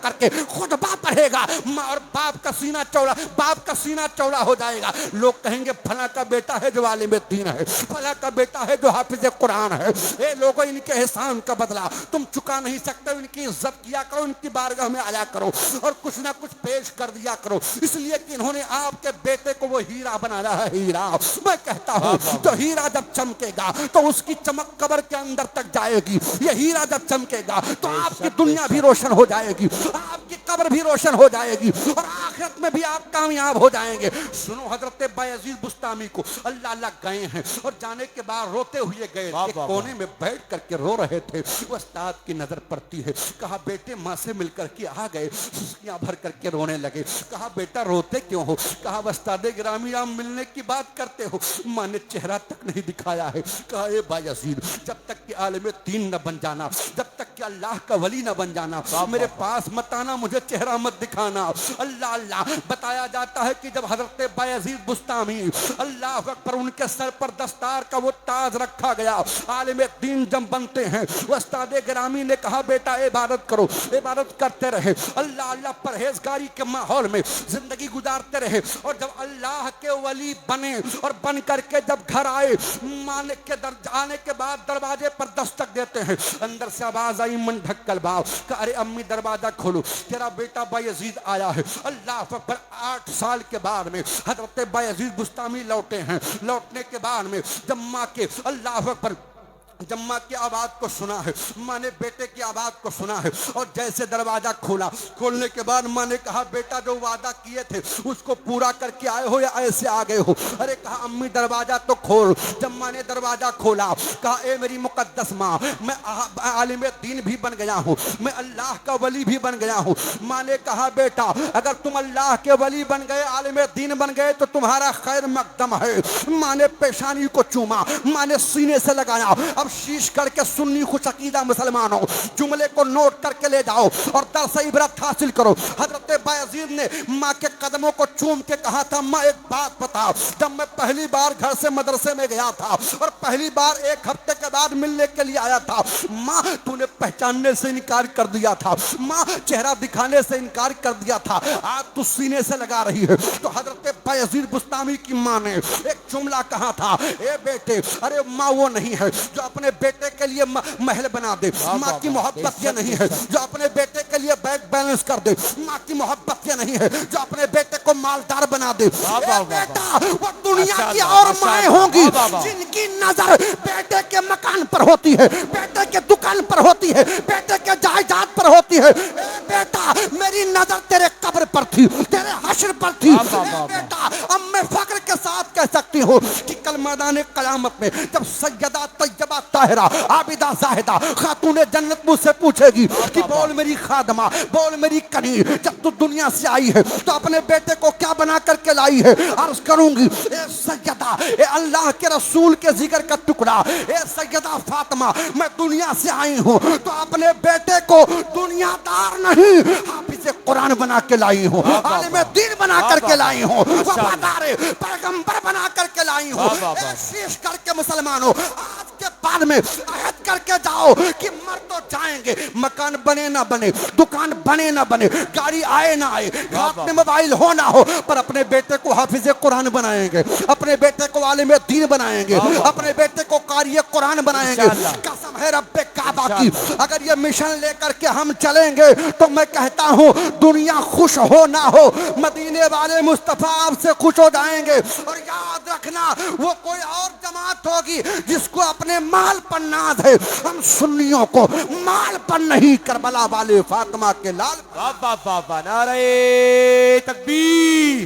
کر کے خطبہ پڑھے گا ماں اور باپ کا سینہ چوڑا ہو جائے گا. لوگ کہیں گے فلاں کا بیٹا ہے جو عالم دین ہے, فلاں کا بیٹا ہے جو حافظ قرآن ہے. اے لوگوں, ان کے احسان کا بدلہ تم چکا نہیں سکتے, ان کی عزت کیا کرو, ان کی بارگاہ میں آیا کرو اور کچھ نہ کچھ پیش کر دیا کرو, اس لیے کہ انہوں نے آپ کے بیٹے کو وہ ہیرا بنایا ہے. ہیرا, میں کہتا ہوں تو ہیرا جب چمکے گا تو اس کی چمک قبر کے اندر تک جائے گی. یہ ہیرا جب چمکے گا تو آپ کی دنیا بھی روشن ہو جائے گی, آپ کی قبر بھی روشن ہو جائے گی اور آخرت میں بھی آپ کامیاب ہو جائیں گے. سنو, حضرت بایزید بستامی کو اللہ گئے ہیں اور جانے کے بعد روتے ہوئے گئے, ایک کونے میں بیٹھ کر کے رو رہے تھے. وہ استاد کی نظر پڑتی ہے, کہا بیٹے ماں سے مل کر کے آ گئے, سسکیاں بھر کر کے رونے لگے. کہا بیٹا روتے کیوں ہو؟ کہا استاد گرامی آپ ملنے کی بات کرتے ہو. ماں نے چہرہ تک نہیں دکھایا ہے. کہا اے بایزید, جب تک کہ عالم دین نہ بن جانا, جب تک کہ اللہ کا ولی نہ بن جانا, میرے پاس مت آنا, مجھے چہرہ مت دکھانا. اللہ بتایا جاتا ہے کہ جب حضرت بایزید بستامی اللہ اکبر ان کے سر پر دستار کا وہ تاج رکھا گیا, عالم دین جب بنتے ہیں, استاد گرامی نے کہا بیٹا عبادت کرو, عبادت کرتے رہے, اللہ پرہیزگاری کے ماحول میں زندگی گزارتے رہے. اور جب اللہ کے ولی بنے اور بن کر کے جب گھر آئے, مالک کے آنے کے بعد دروازے پر دستک دیتے ہیں, اندر سے آواز آئی من ڈھکل باؤ, کہ ارے امی دروازہ کھولو, تیرا بیٹا بایزید آیا ہے. اللہ اکبر, 8 سال کے بعد میں حضرت بایزید بستامی لوٹے ہیں. لوٹنے کے بعد میں جب ماں کے اللہ اکبر جب ماں کی آواز کو سنا ہے, ماں نے بیٹے کی آواز کو سنا ہے, اور جیسے دروازہ کھولا, کھولنے کے بعد ماں نے کہا بیٹا جو وعدہ کیے تھے اس کو پورا کر کے آئے ہو یا ایسے آ گئے ہو؟ ارے کہا امی دروازہ تو کھول. جب ماں نے دروازہ کھولا, کہا اے میری مقدس ماں, میں عالم دین بھی بن گیا ہوں, میں اللہ کا ولی بھی بن گیا ہوں. ماں نے کہا بیٹا اگر تم اللہ کے ولی بن گئے, عالم دین بن گئے, تو تمہارا خیر مقدم ہے. ماں نے پیشانی کو چوما, ماں نے سینے سے لگایا. اب شیش کر کے سنی خوش عقیدہ مسلمانوں, جملے کو نوٹ کر کے لے جاؤ اور درس عبرت حاصل کرو. حضرت بایزید نے ماں کے قدموں کو چوم کے کہا تھا, ماں ایک بات بتا, جب میں پہلی بار گھر سے مدرسے میں گیا تھا اور پہلی بار 1 ہفتے کے بعد ملنے کے لیے آیا تھا, ماں تو نے پہچاننے سے انکار کر دیا تھا, ماں چہرہ دکھانے سے انکار کر دیا تھا, آج تو سینے سے لگا رہی ہے. تو حضرت بایزید بستامی کی ماں نے ایک جملہ کہا تھا, اے بیٹے, ارے ماں وہ نہیں ہے جو اپنے بیٹے کے لیے محل بنا دے, ماں کی محبت یہ نہیں ہے جو اپنے بیٹے کے لیے بینک بیلنس کر دے, ماں کی محبت یہ نہیں ہے جو اپنے بیٹے کو مالدار بنا دے. اے بیٹا, وہ دنیا کی اور مائیں ہوں گی جن کی نظر بیٹے کے مکان پر ہوتی ہے, بیٹے کے دکان پر ہوتی ہے, بیٹے کے جائیداد پر ہوتی ہے. اے بیٹا, میری نظر تیرے قبر پر تھی, تیرے حشر پر تھی. اے بیٹا, اب میں فخر کے ساتھ کہہ سکتی ہوں کہ کل میدان قیامت میں جب سیدہ طیبہ طاہرہ عابدہ زاہدہ خاتون جنت مجھ سے پوچھے گی کہ بول میری خادمہ, بول میری کنی, جب تو دنیا سے آئی ہے تو اپنے بیٹے کو کیا بنا کر کے لائی ہے؟ عرض کروں گی, اے سیدہ, اے اللہ کے رسول کے ذکر کا ٹکڑا, اے سیدہ فاطمہ, میں دنیا سے آئی ہوں تو اپنے بیٹے کو دنیا دار نہیں, حافظ قرآن بنا کے لائی ہوں, عالم دین بنا کر کے لائی ہوں, وفادار پیغمبر بنا کر کے لائی ہوں. اے شیش کر کے مسلمانوں, آج کے بعد میں عہد کر کے جاؤ کہ مر تو جائیں گے, مکان بنے نہ بنے, دکان بنے نہ بنے, گاڑی آئے نہ آئے, ہاتھ میں موبائل ہو نہ ہو, پر اپنے بیٹے کو حافظ قرآن بنائیں گے, اپنے بیٹے کو عالم دین بنائیں گے, اپنے بیٹے کو قاری قرآن بنائیں گے. قسم ہے رب کعبہ کی, اگر یہ مشن لے کر کے ہم چلیں گے تو میں کہتا ہوں دنیا خوش ہو نہ ہو, مدینے والے مصطفیٰ آپ سے خوش ہو جائیں گے. اور یاد رکھنا, وہ کوئی اور جماعت ہوگی جس کو اپنے مال پر ناز ہے, ہم سنیوں کو مال پر نہیں, کربلا والے فاطمہ کے لال. بابا نعرہ تکبیر,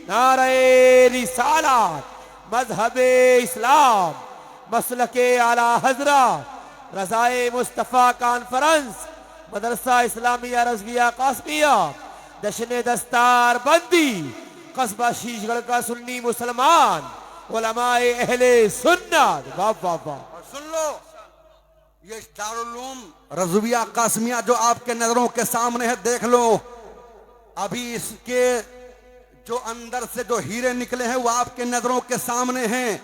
نعرہ رسالت, مذہب اسلام, مسلک اعلی حضرت, رضائے مصطفیٰ کانفرنس, مدرسہ اسلامیہ رضویہ قاسمیہ, جشن دستار بندی, قصبہ شیش گڑھ کا سنی مسلمان, علماء اہل سنت. بابا سن لو, یہ دارالعلوم رضویہ قاسمیہ جو آپ کے نظروں کے سامنے ہے, دیکھ لو, ابھی اس کے جو اندر سے جو ہیرے نکلے ہیں وہ آپ کے نظروں کے سامنے ہیں.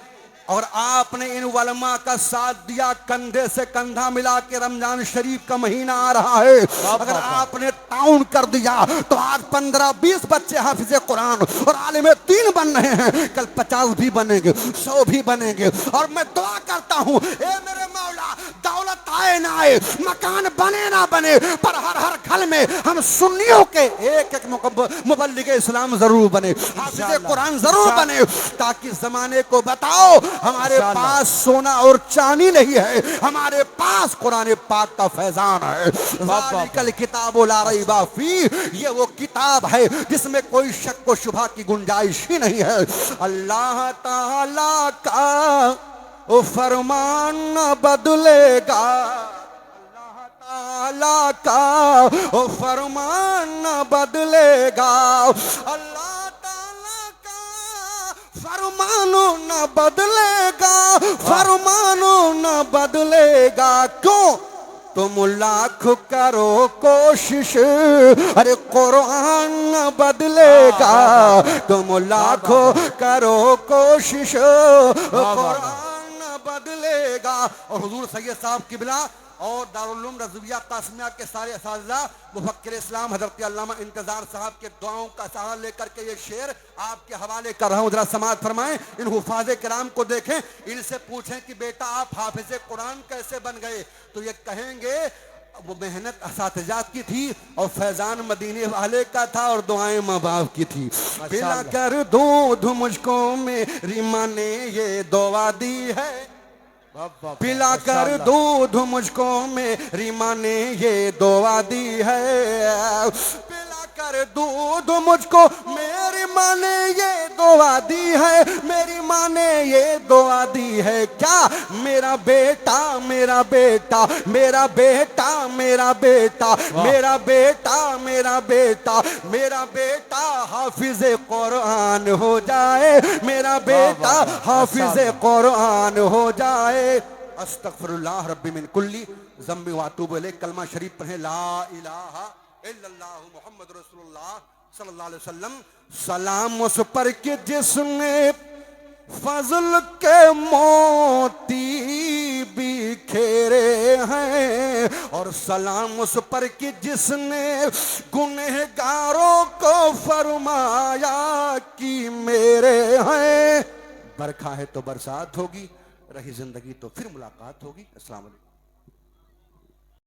اور آپ نے ان علماء کا ساتھ دیا، کندھے سے کندھا ملا کے رمضان شریف کا مہینہ آ رہا ہے، اگر آپ نے تعاون کر دیا تو آج 15-20 بچے حافظ قرآن اور عالم دین بن رہے ہیں، کل 50 بھی بنیں گے، 100 بھی بنیں گے۔ اور میں دعا کرتا ہوں اے میرے مولا، دولت آئے نہ آئے، مکان بنے نہ بنے، پر ہر ہر گھر میں ہم سنیوں کے ایک ایک مبلغ اسلام ضرور بنے، حافظ قرآن ضرور بنے، تاکہ زمانے کو بتاؤ ہمارے پاس سونا اور چاندی نہیں ہے، ہمارے پاس قرآن پاک کا فیضان ہے۔ ذالک الکتاب لا ریب فیہ، یہ وہ کتاب ہے جس میں کوئی شک و شبہ کی گنجائش ہی نہیں ہے۔ اللہ تعالی کا فرمان نہ بدلے گا، اللہ تعالی کا فرمان نہ بدلے گا، اللہ تعالی کا فرمانو نہ بدلے گا، فرمانو نہ بدلے گا۔ کیوں؟ تم لاکھ کرو کوشش، ارے قرآن نہ بدلے گا، تم لاکھ کرو کوشش، قرآن نہ بدلے گا۔ اور حضور سید صاحب قبلہ اور دارالعلوم رضویہ قاسمیہ کے سارے اساتذہ، مفکر اسلام حضرت علامہ انتظار صاحب کے دعاؤں کا سہارا لے کر کے یہ شعر آپ کے حوالے کر رہا ہوں، ذرا سماعت فرمائیں۔ ان حفاظ کرام کو دیکھیں، ان سے پوچھیں کہ بیٹا آپ حافظ قرآن کیسے بن گئے، تو یہ کہیں گے وہ محنت اساتذات کی تھی اور فیضان مدینے والے کا تھا اور دعائیں ماں باپ کی تھی۔ پلا کر دودھ مجھ کو میری ماں نے یہ دعا دی ہے، پلا کر دودھ مجھ کو میری ماں نے یہ دعا دی ہے، پلا کر دودھ مجھ کو میری ماں نے یہ دعا دی ہے، میری ماں نے یہ دعا دی ہے، کیا؟ میرا بیٹا میرا بیٹا میرا بیٹا میرا بیٹا میرا بیٹا میرا بیٹا میرا بیٹا حافظ قرآن ہو جائے، میرا بیٹا حافظ قرآن ہو جائے۔ استغفر اللہ ربی من کلی ذنب واتوب الیہ۔ کلمہ شریف پڑھیں، لا الہ الا اللہ محمد رسول اللہ صلی اللہ علیہ وسلم۔ سلام اس پر کہ جس نے فضل کے موتی بھی کھیرے ہیں، اور سلام اس پر کہ جس نے گنہگاروں کو فرمایا کہ میرے ہیں۔ برکھا ہے تو برسات ہوگی، رہی زندگی تو پھر ملاقات ہوگی۔ السلام علیکم۔